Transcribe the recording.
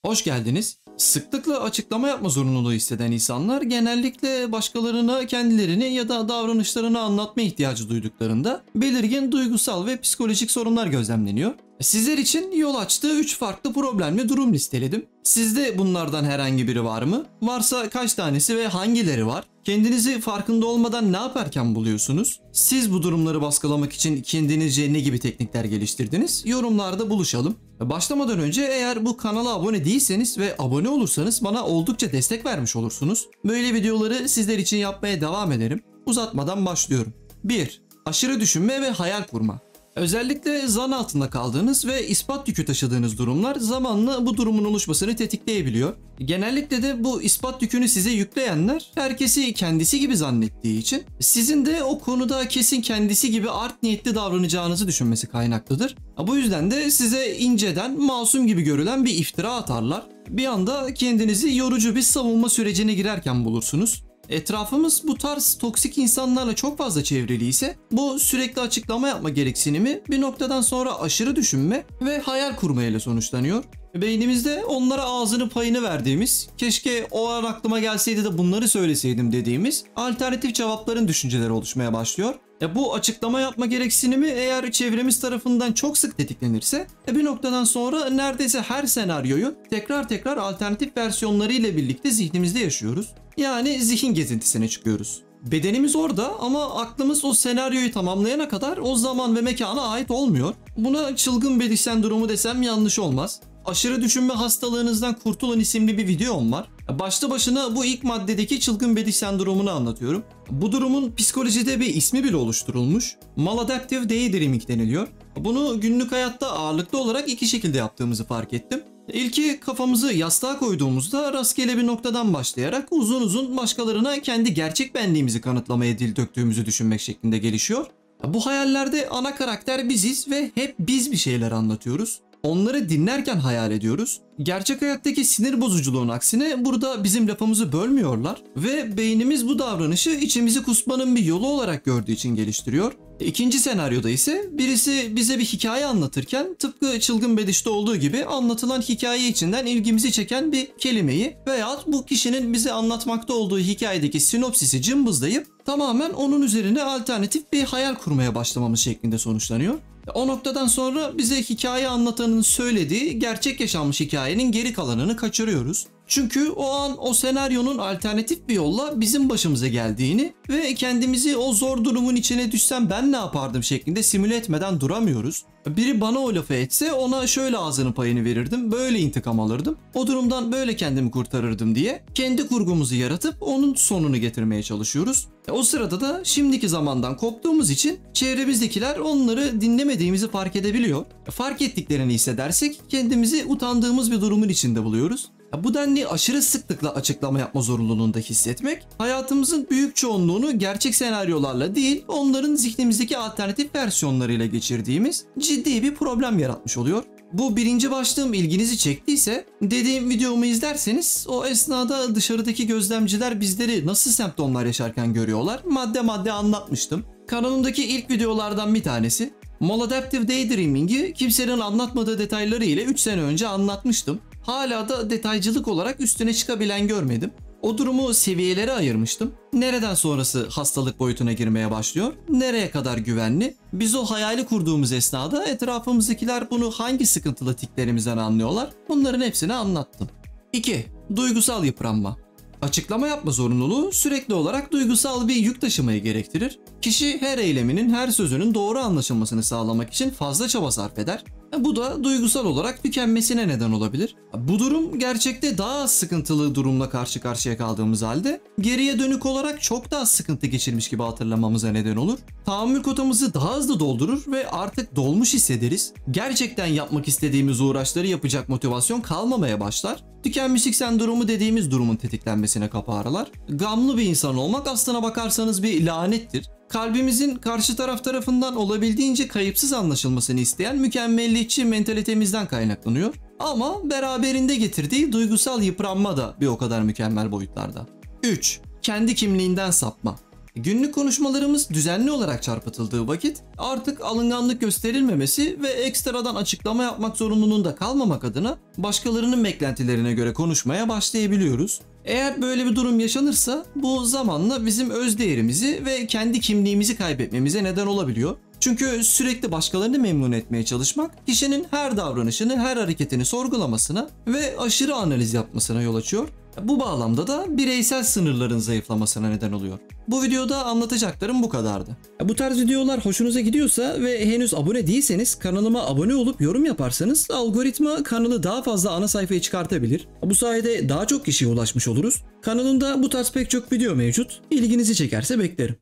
Hoş geldiniz. Sıklıkla açıklama yapma zorunluluğu hisseden insanlar genellikle başkalarına kendilerini ya da davranışlarını anlatma ihtiyacı duyduklarında belirgin duygusal ve psikolojik sorunlar gözlemleniyor. Sizler için yol açtığı 3 farklı problemli durum listeledim. Sizde bunlardan herhangi biri var mı? Varsa kaç tanesi ve hangileri var? Kendinizi farkında olmadan ne yaparken buluyorsunuz? Siz bu durumları baskılamak için kendinizce ne gibi teknikler geliştirdiniz? Yorumlarda buluşalım. Başlamadan önce eğer bu kanala abone değilseniz ve abone olursanız bana oldukça destek vermiş olursunuz. Böyle videoları sizler için yapmaya devam ederim. Uzatmadan başlıyorum. 1. Aşırı düşünme ve hayal kurma. Özellikle zan altında kaldığınız ve ispat yükü taşıdığınız durumlar zamanla bu durumun oluşmasını tetikleyebiliyor. Genellikle de bu ispat yükünü size yükleyenler herkesi kendisi gibi zannettiği için sizin de o konuda kesin kendisi gibi art niyetli davranacağınızı düşünmesi kaynaklıdır. Bu yüzden de size inceden masum gibi görülen bir iftira atarlar. Bir anda kendinizi yorucu bir savunma sürecine girerken bulursunuz. Etrafımız bu tarz toksik insanlarla çok fazla çevrili ise bu sürekli açıklama yapma gereksinimi bir noktadan sonra aşırı düşünme ve hayal kurma ile sonuçlanıyor. Beynimizde onlara ağzını payını verdiğimiz, keşke o an aklıma gelseydi de bunları söyleseydim dediğimiz alternatif cevapların düşünceleri oluşmaya başlıyor. Bu açıklama yapma gereksinimi eğer çevremiz tarafından çok sık tetiklenirse bir noktadan sonra neredeyse her senaryoyu tekrar alternatif versiyonları ile birlikte zihnimizde yaşıyoruz. Yani zihin gezintisine çıkıyoruz. Bedenimiz orada ama aklımız o senaryoyu tamamlayana kadar o zaman ve mekana ait olmuyor. Buna çılgın bediş sendromu desem yanlış olmaz. Aşırı düşünme hastalığınızdan kurtulun isimli bir videom var. Başlı başına bu ilk maddedeki çılgın bediş sendromunu anlatıyorum. Bu durumun psikolojide bir ismi bile oluşturulmuş. Maladaptive daydreaming deniliyor. Bunu günlük hayatta ağırlıklı olarak iki şekilde yaptığımızı fark ettim. İlki kafamızı yastığa koyduğumuzda rastgele bir noktadan başlayarak uzun uzun başkalarına kendi gerçek benliğimizi kanıtlamaya dil döktüğümüzü düşünmek şeklinde gelişiyor. Bu hayallerde ana karakter biziz ve hep biz bir şeyler anlatıyoruz. Onları dinlerken hayal ediyoruz. Gerçek hayattaki sinir bozuculuğun aksine burada bizim lafımızı bölmüyorlar ve beynimiz bu davranışı içimizi kusmanın bir yolu olarak gördüğü için geliştiriyor. İkinci senaryoda ise birisi bize bir hikaye anlatırken tıpkı çılgın bedişte olduğu gibi anlatılan hikaye içinden ilgimizi çeken bir kelimeyi veya bu kişinin bize anlatmakta olduğu hikayedeki sinopsisi cımbızlayıp tamamen onun üzerine alternatif bir hayal kurmaya başlamamız şeklinde sonuçlanıyor. O noktadan sonra bize hikaye anlatanın söylediği gerçek yaşanmış hikayenin geri kalanını kaçırıyoruz. Çünkü o an o senaryonun alternatif bir yolla bizim başımıza geldiğini ve kendimizi o zor durumun içine düşsem ben ne yapardım şeklinde simüle etmeden duramıyoruz. Biri bana o lafı etse ona şöyle ağzının payını verirdim, böyle intikam alırdım, o durumdan böyle kendimi kurtarırdım diye kendi kurgumuzu yaratıp onun sonunu getirmeye çalışıyoruz. O sırada da şimdiki zamandan koptuğumuz için çevremizdekiler onları dinlemediğimizi fark edebiliyor. Fark ettiklerini hissedersek kendimizi utandığımız bir durumun içinde buluyoruz. Bu denli aşırı sıklıkla açıklama yapma zorunluluğunda hissetmek, hayatımızın büyük çoğunluğunu gerçek senaryolarla değil, onların zihnimizdeki alternatif versiyonlarıyla geçirdiğimiz ciddi bir problem yaratmış oluyor. Bu birinci başlığım ilginizi çektiyse, dediğim videomu izlerseniz o esnada dışarıdaki gözlemciler bizleri nasıl semptomlar yaşarken görüyorlar madde madde anlatmıştım. Kanalımdaki ilk videolardan bir tanesi. Maladaptive daydreaming'i kimsenin anlatmadığı detayları ile 3 sene önce anlatmıştım. Hala da detaycılık olarak üstüne çıkabilen görmedim. O durumu seviyelere ayırmıştım. Nereden sonrası hastalık boyutuna girmeye başlıyor? Nereye kadar güvenli? Biz o hayali kurduğumuz esnada etrafımızdakiler bunu hangi sıkıntılı tiklerimizden anlıyorlar? Bunların hepsini anlattım. 2. Duygusal yıpranma. Açıklama yapma zorunluluğu sürekli olarak duygusal bir yük taşımayı gerektirir. Kişi her eyleminin, her sözünün doğru anlaşılmasını sağlamak için fazla çaba sarf eder. Bu da duygusal olarak tükenmesine neden olabilir. Bu durum gerçekte daha az sıkıntılı durumla karşı karşıya kaldığımız halde geriye dönük olarak çok daha sıkıntı geçirmiş gibi hatırlamamıza neden olur. Tahammül kotamızı daha hızlı doldurur ve artık dolmuş hissederiz. Gerçekten yapmak istediğimiz uğraşları yapacak motivasyon kalmamaya başlar. Tükenmişlik sendromu dediğimiz durumun tetiklenmesine kapı aralar. Gamlı bir insan olmak aslına bakarsanız bir lanettir. Kalbimizin karşı taraf tarafından olabildiğince kayıpsız anlaşılmasını isteyen mükemmelliyetçi mentalitemizden kaynaklanıyor. Ama beraberinde getirdiği duygusal yıpranma da bir o kadar mükemmel boyutlarda. 3. Kendi kimliğinden sapma. Günlük konuşmalarımız düzenli olarak çarpıtıldığı vakit artık alınganlık gösterilmemesi ve ekstradan açıklama yapmak zorunluluğunda kalmamak adına başkalarının beklentilerine göre konuşmaya başlayabiliyoruz. Eğer böyle bir durum yaşanırsa bu zamanla bizim öz değerimizi ve kendi kimliğimizi kaybetmemize neden olabiliyor. Çünkü sürekli başkalarını memnun etmeye çalışmak kişinin her davranışını, her hareketini sorgulamasına ve aşırı analiz yapmasına yol açıyor. Bu bağlamda da bireysel sınırların zayıflamasına neden oluyor. Bu videoda anlatacaklarım bu kadardı. Bu tarz videolar hoşunuza gidiyorsa ve henüz abone değilseniz kanalıma abone olup yorum yaparsanız algoritma kanalı daha fazla ana sayfaya çıkartabilir. Bu sayede daha çok kişiye ulaşmış oluruz. Kanalımda bu tarz pek çok video mevcut. İlginizi çekerse beklerim.